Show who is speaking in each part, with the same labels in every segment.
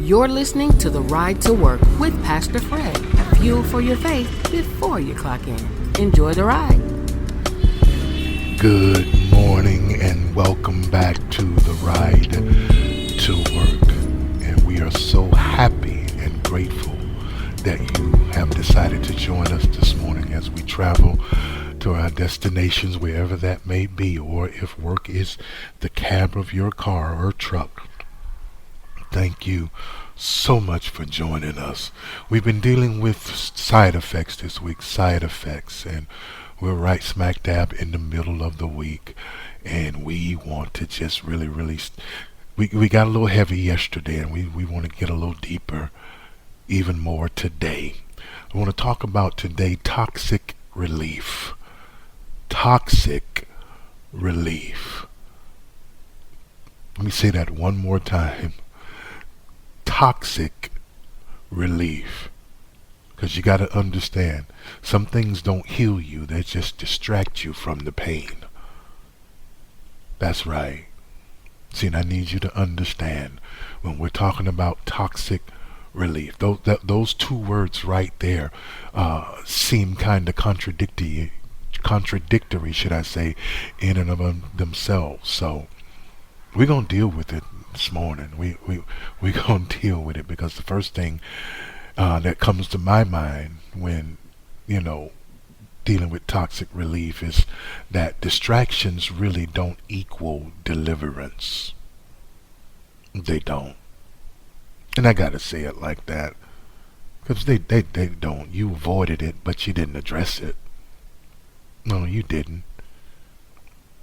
Speaker 1: You're listening to The Ride to Work with Pastor Fred. Fuel for your faith before you clock in. Enjoy the ride.
Speaker 2: Good morning and welcome back to The Ride to Work. And we are so happy and grateful that you have decided to join us this morning as we travel to our destinations, wherever that may be, or if work is the cab of your car or truck. Thank you so much for joining us. We've been dealing with side effects this week, and we're right smack dab in the middle of the week, and we want to just really, we got a little heavy yesterday, and we want to get a little deeper, even more today. I want to talk about today toxic relief. Toxic relief. Let me say that one more time. Toxic relief. Because you got to understand, some things don't heal you, they just distract you from the pain. That's right. See, and I need you to understand, when we're talking about toxic relief, those two words right there seem kind of contradictory, should I say, in and of themselves. So we're going to deal with it this morning. We're going to deal with it, because the first thing that comes to my mind when, dealing with toxic relief is that distractions really don't equal deliverance. They don't. And I gotta say it like that, because they don't. You avoided it, but you didn't address it. No, you didn't.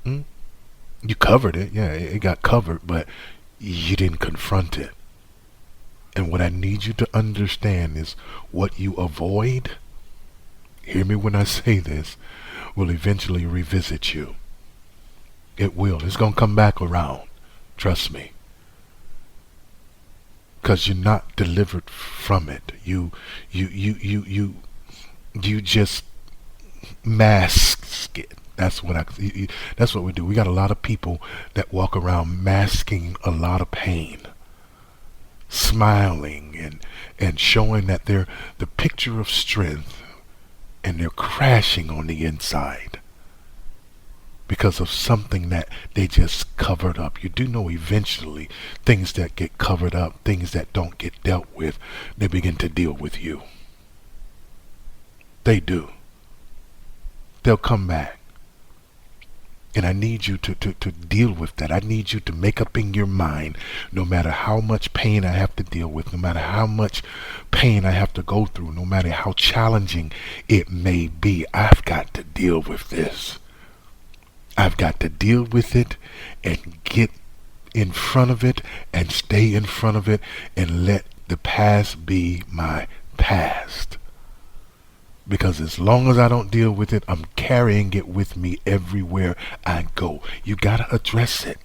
Speaker 2: You covered it. Yeah, it got covered, but you didn't confront it. And what I need you to understand is what you avoid, hear me when I say this, will eventually revisit you. It will. It's going to come back around. Trust me. Because you're not delivered from it. You just mask it. That's what we do. We got a lot of people that walk around masking a lot of pain, smiling and showing that they're the picture of strength, and they're crashing on the inside because of something that they just covered up. You do know eventually things that get covered up, things that don't get dealt with, they begin to deal with you. They do. They'll come back. And I need you to deal with that. I need you to make up in your mind, no matter how much pain I have to deal with, no matter how much pain I have to go through, no matter how challenging it may be, I've got to deal with this. I've got to deal with it and get in front of it and stay in front of it and let the past be my past. Because as long as I don't deal with it, I'm carrying it with me everywhere I go. You gotta address it.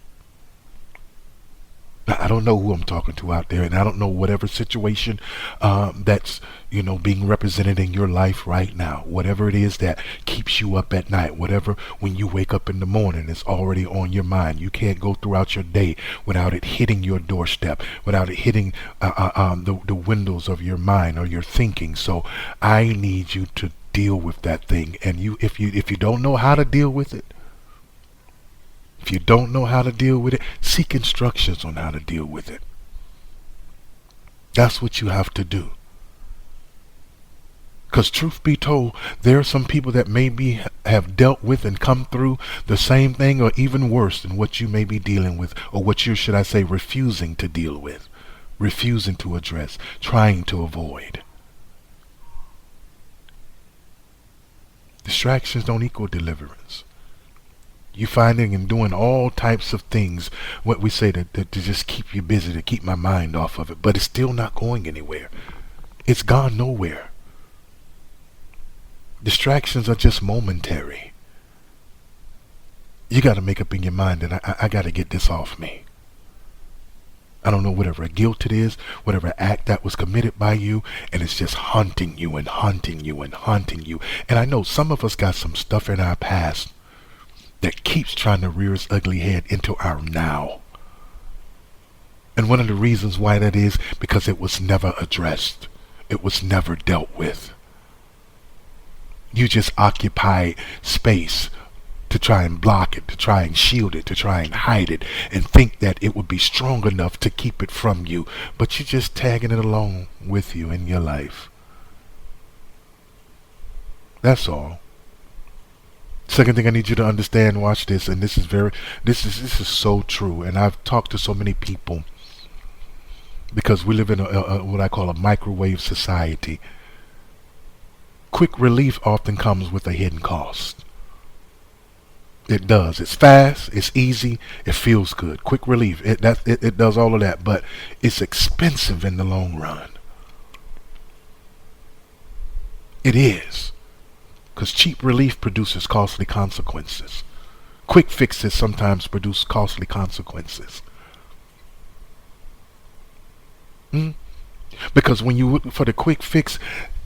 Speaker 2: Now, I don't know who I'm talking to out there, and I don't know whatever situation that's being represented in your life right now. Whatever it is that keeps you up at night, whatever, when you wake up in the morning, it's already on your mind. You can't go throughout your day without it hitting your doorstep, without it hitting the windows of your mind or your thinking. So I need you to deal with that thing. And if you don't know how to deal with it, if you don't know how to deal with it, seek instructions on how to deal with it. That's what you have to do. Because truth be told, there are some people that maybe have dealt with and come through the same thing or even worse than what you may be dealing with, or what you, should I say, refusing to deal with, refusing to address, trying to avoid. Distractions don't equal deliverance. You finding and doing all types of things, what we say to just keep you busy, to keep my mind off of it, but it's still not going anywhere. It's gone nowhere. Distractions are just momentary. You got to make up in your mind that I got to get this off me. I don't know, whatever guilt it is, whatever act that was committed by you, and it's just haunting you and haunting you and haunting you. And I know some of us got some stuff in our past that keeps trying to rear its ugly head into our now. And one of the reasons why that is because it was never addressed. It was never dealt with. You just occupied space to try and block it, to try and shield it, to try and hide it, and think that it would be strong enough to keep it from you. But you're just tagging it along with you in your life. That's all. Second thing I need you to understand, watch this, and this is so true, and I've talked to so many people because we live in a what I call a microwave society. Quick relief often comes with a hidden cost. It does. It's fast, it's easy, it feels good. Quick relief, it does all of that, but it's expensive in the long run. It is. Because cheap relief produces costly consequences. Quick fixes sometimes produce costly consequences. Because when you look for the quick fix,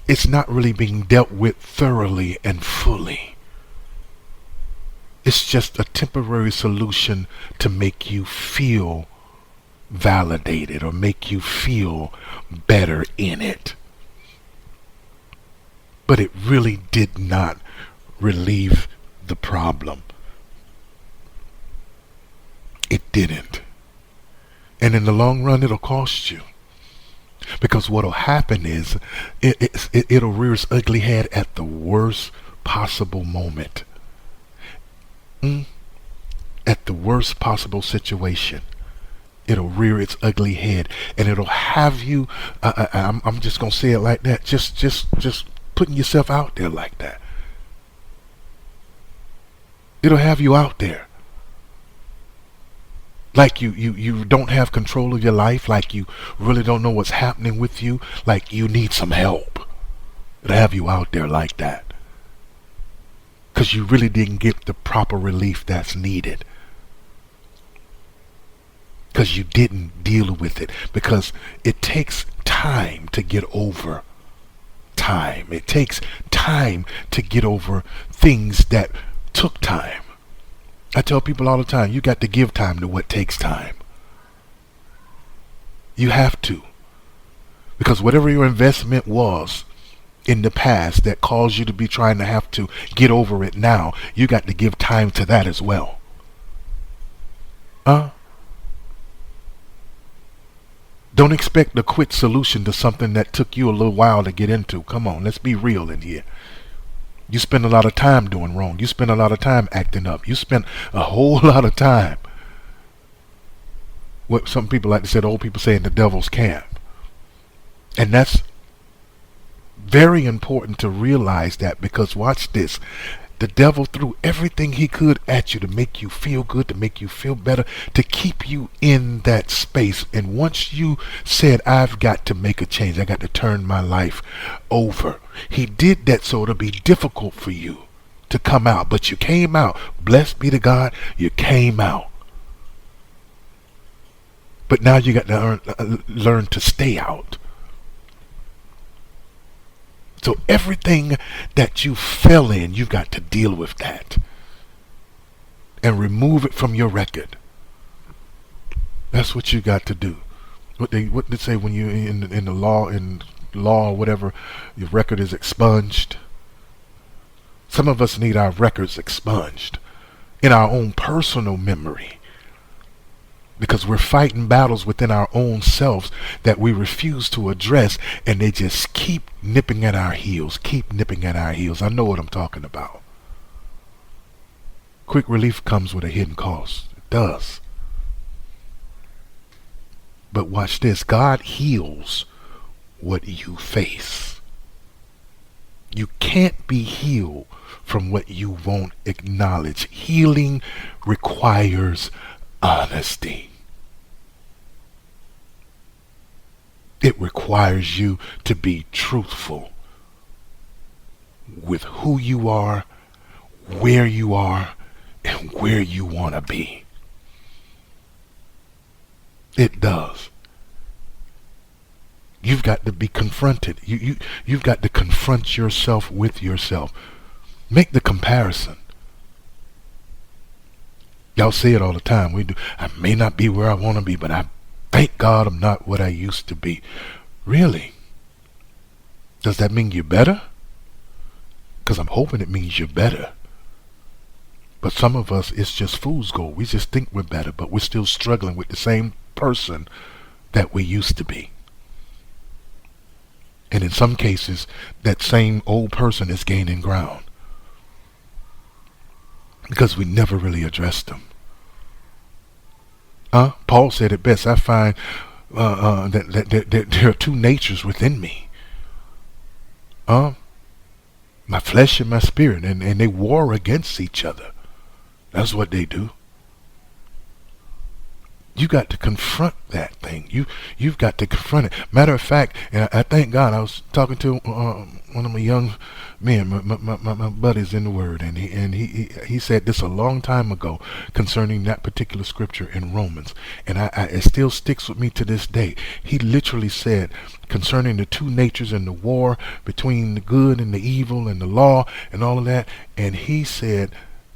Speaker 2: it's not really being dealt with thoroughly and fully. It's just a temporary solution to make you feel validated or make you feel better in it. But it really did not relieve the problem. It didn't. And in the long run, it'll cost you. Because what'll happen is it'll rear its ugly head at the worst possible moment. At the worst possible situation. It'll rear its ugly head. And it'll have you, I'm just going to say it like that, just putting yourself out there like that. It'll have you out there. Like you don't have control of your life, like you really don't know what's happening with you, like you need some help. It'll have you out there like that. Because you really didn't get the proper relief that's needed. Because you didn't deal with it. Because it takes time to get over time. It takes time to get over things that took time. I tell people all the time, you got to give time to what takes time. You have to. Because whatever your investment was in the past that caused you to be trying to have to get over it now, you got to give time to that as well. Don't expect a quick solution to something that took you a little while to get into. Come on, let's be real in here. You spend a lot of time doing wrong. You spend a lot of time acting up. You spend a whole lot of time. What some people like to say, the old people say, in the devil's camp. And that's very important to realize that, because watch this. The devil threw everything he could at you to make you feel good, to make you feel better, to keep you in that space. And once you said, I've got to make a change, I got to turn my life over, he did that so it'll be difficult for you to come out. But you came out. Blessed be to God, you came out. But now you got to learn to stay out. So everything that you fell in, you've got to deal with that and remove it from your record. That's what you got to do. What they say when you in the law or whatever, your record is expunged. Some of us need our records expunged in our own personal memory. Because we're fighting battles within our own selves that we refuse to address, and they just keep nipping at our heels, I know what I'm talking about. Quick relief comes with a hidden cost. It does. But watch this. God heals what you face. You can't be healed from what you won't acknowledge. Healing requires honesty. It requires you to be truthful with who you are, where you are, and where you want to be. It does. You've got to be confronted. You've got to confront yourself with yourself. Make the comparison. Y'all say it all the time. We do. I may not be where I want to be, but I Thank God I'm not what I used to be. Really? Does that mean you're better? Because I'm hoping it means you're better. But some of us, it's just fool's gold. We just think we're better, but we're still struggling with the same person that we used to be. And in some cases, that same old person is gaining ground because we never really addressed them. Paul said it best. I find that there are two natures within me. My flesh and my spirit, and they war against each other. That's what they do. You got to confront that thing. You've got to confront it. Matter of fact, and I thank God. I was talking to one of my young men, my buddies in the Word, and he said this a long time ago concerning that particular scripture in Romans, and it still sticks with me to this day. He literally said concerning the two natures and the war between the good and the evil and the law and all of that, and he said,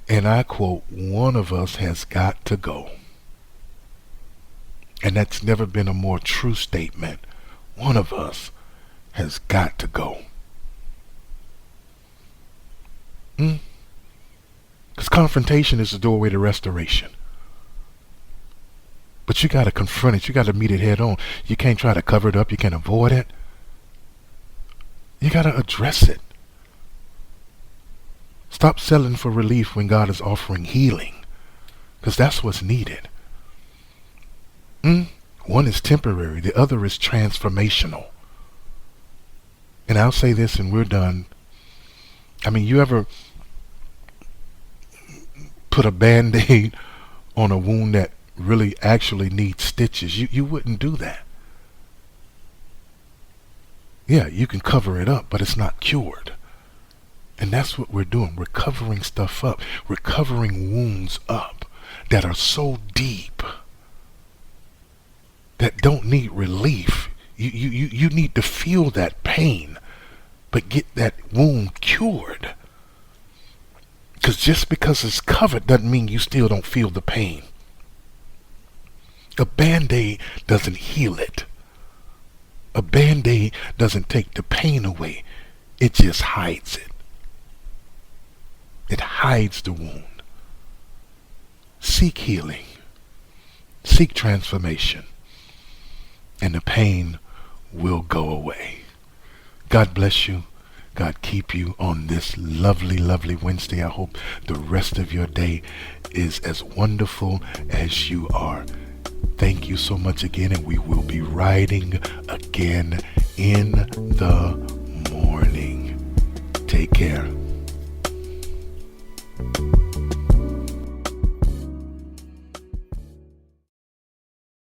Speaker 2: and I quote, "One of us has got to go." And that's never been a more true statement. One of us has got to go. Because confrontation is the doorway to restoration. But you got to confront it. You got to meet it head on. You can't try to cover it up. You can't avoid it. You got to address it. Stop settling for relief when God is offering healing. Because that's what's needed. One is temporary, the other is transformational. And I'll say this and we're done. I mean, you ever put a Band-Aid on a wound that really actually needs stitches? You wouldn't do that. Yeah, you can cover it up, but it's not cured. And that's what we're doing. We're covering stuff up. We're covering wounds up that are so deep that don't need relief. You need to feel that pain, but get that wound cured. Because just because it's covered doesn't mean you still don't feel the pain. A Band-Aid doesn't heal it. A Band-Aid doesn't take the pain away. It just hides it. It hides the wound. Seek healing. Seek transformation. And the pain will go away. God bless you. God keep you on this lovely, lovely Wednesday. I hope the rest of your day is as wonderful as you are. Thank you so much again, and we will be riding again in the morning. Take care.